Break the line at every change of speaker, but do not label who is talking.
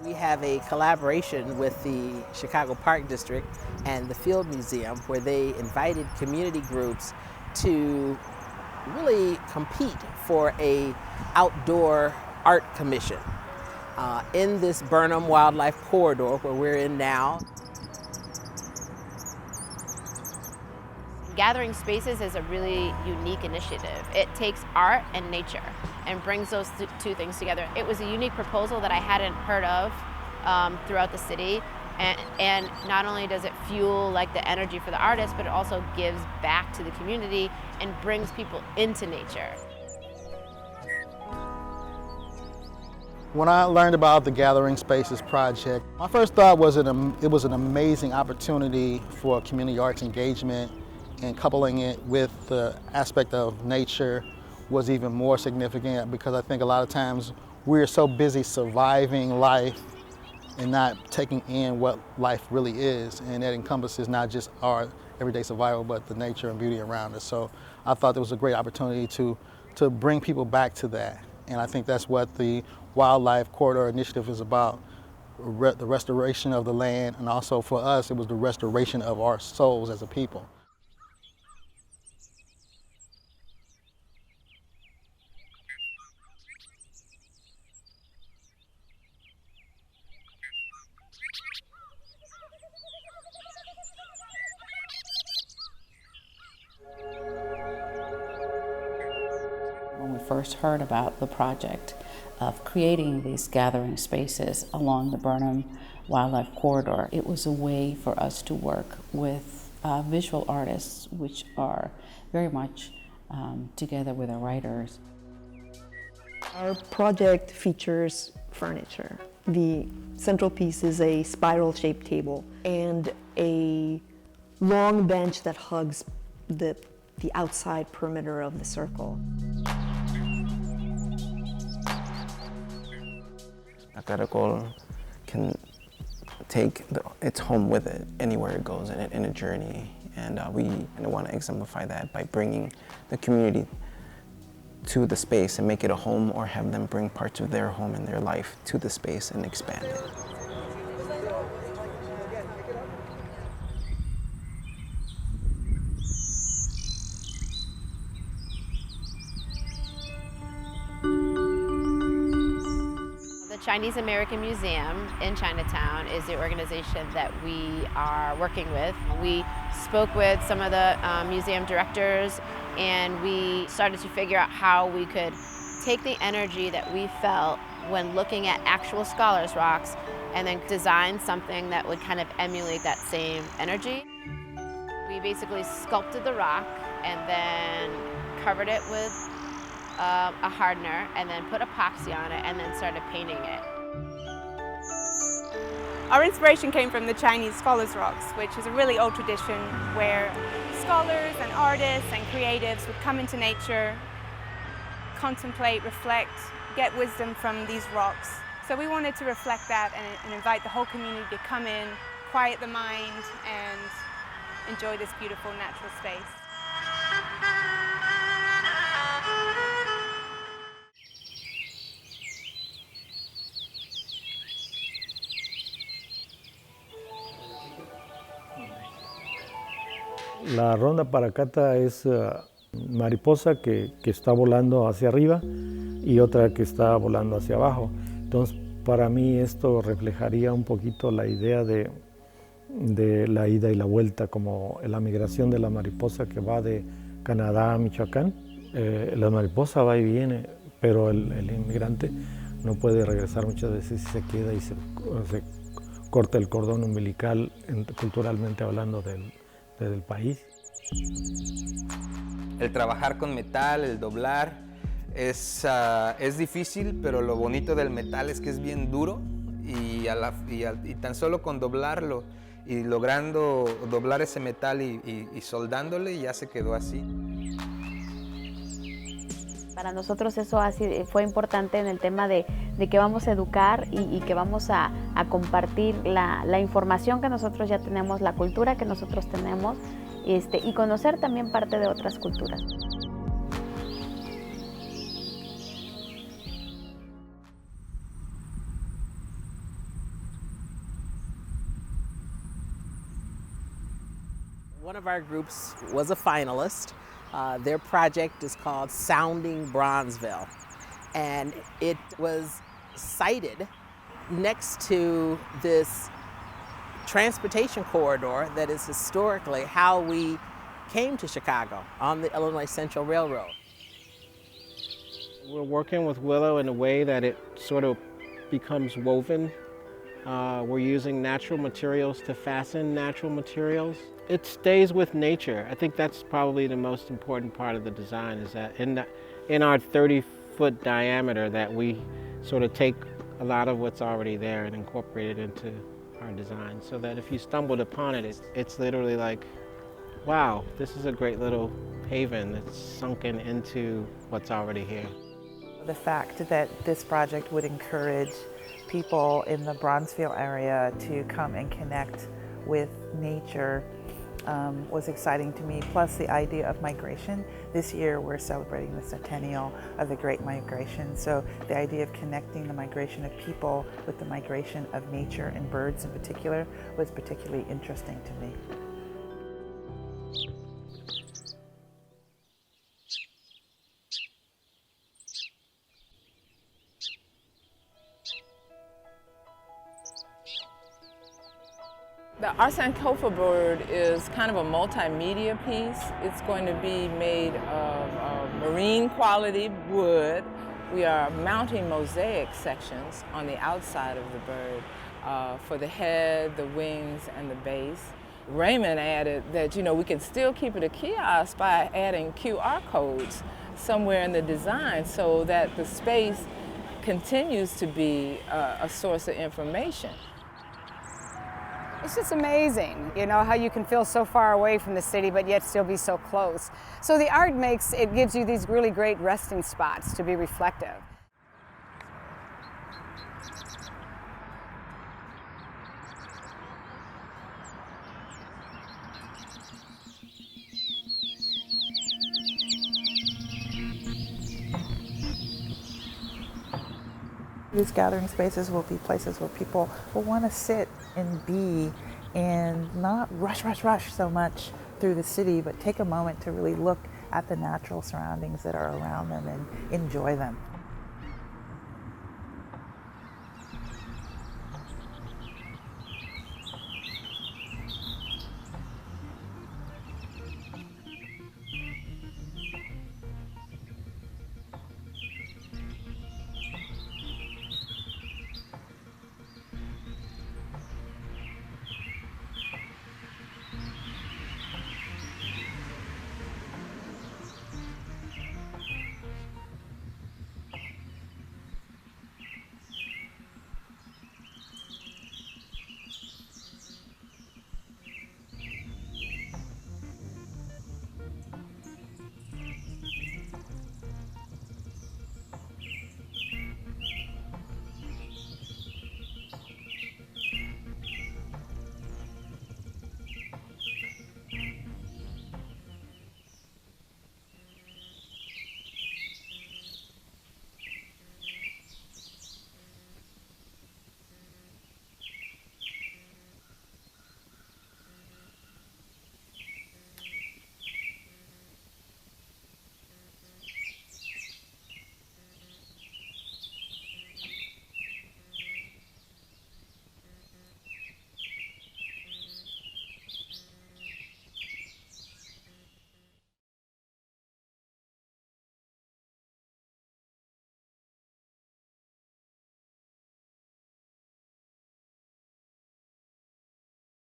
We have a collaboration with the Chicago Park District and the Field Museum where they invited community groups to really compete for a outdoor art commission in this Burnham Wildlife Corridor where we're in now.
Gathering Spaces is a really unique initiative. It takes art and nature and brings those two things together. It was a unique proposal that I hadn't heard of throughout the city. And not only does it fuel like the energy for the artists, but it also gives back to the community and brings people into nature.
When I learned about the Gathering Spaces project, my first thought was it was an amazing opportunity for community arts engagement, and coupling it with the aspect of nature was even more significant because I think a lot of times we're so busy surviving life and not taking in what life really is, and that encompasses not just our everyday survival, but the nature and beauty around us. So I thought there was a great opportunity to bring people back to that, and I think that's what the Wildlife Corridor Initiative is about, the restoration of the land, and also for us, it was the restoration of our souls as a people.
When we first heard about the project of creating these gathering spaces along the Burnham Wildlife Corridor, it was a way for us to work with visual artists, which are very much together with the writers.
Our project features furniture. The central piece is a spiral-shaped table and a long bench that hugs the outside perimeter of the circle.
A caracol can take its home with it anywhere it goes in a journey, and we want to exemplify that by bringing the community to the space and make it a home, or have them bring parts of their home and their life to the space and expand it.
Chinese American Museum in Chinatown is the organization that we are working with. We spoke with some of the museum directors, and we started to figure out how we could take the energy that we felt when looking at actual scholars' rocks and then design something that would kind of emulate that same energy. We basically sculpted the rock and then covered it with a hardener, and then put epoxy on it, and then started painting it.
Our inspiration came from the Chinese scholars' rocks, which is a really old tradition where scholars and artists and creatives would come into nature, contemplate, reflect, get wisdom from these rocks. So we wanted to reflect that and invite the whole community to come in, quiet the mind, and enjoy this beautiful natural space.
La ronda paracata es mariposa que está volando hacia arriba y otra que está volando hacia abajo. Entonces, para mí esto reflejaría un poquito la idea de la ida y la vuelta, como la migración de la mariposa que va de Canadá a Michoacán. La mariposa va y viene, pero el inmigrante no puede regresar muchas veces y se queda y se corta el cordón umbilical, culturalmente hablando del país.
El trabajar con metal, el doblar, es difícil, pero lo bonito del metal es que es bien duro y tan solo con doblarlo y logrando doblar ese metal y soldándole, ya se quedó así.
Para nosotros eso fue importante en el tema de que vamos a educar y que vamos a compartir la información que nosotros ya tenemos, la cultura que nosotros tenemos, y conocer también parte de otras culturas.
One of our groups was a finalist. Their project is called Sounding Bronzeville, and it was sited next to this transportation corridor that is historically how we came to Chicago on the Illinois Central Railroad.
We're working with willow in a way that it sort of becomes woven. We're using natural materials to fasten natural materials. It stays with nature. I think that's probably the most important part of the design, is that in our 30-foot diameter that we sort of take a lot of what's already there and incorporate it into our design, so that if you stumbled upon it, it's literally like, wow, this is a great little haven that's sunken into what's already here.
The fact that this project would encourage people in the Bronzeville area to come and connect with nature was exciting to me, plus the idea of migration. This year we're celebrating the centennial of the Great Migration, so the idea of connecting the migration of people with the migration of nature and birds in particular was particularly interesting to me.
The Ars Sankofa bird is kind of a multimedia piece. It's going to be made of marine quality wood. We are mounting mosaic sections on the outside of the bird for the head, the wings, and the base. Raymond added that, you know, we can still keep it a kiosk by adding QR codes somewhere in the design so that the space continues to be a source of information.
It's just amazing, you know, how you can feel so far away from the city but yet still be so close. So the art gives you these really great resting spots to be reflective.
These gathering spaces will be places where people will want to sit and be and not rush so much through the city, but take a moment to really look at the natural surroundings that are around them and enjoy them.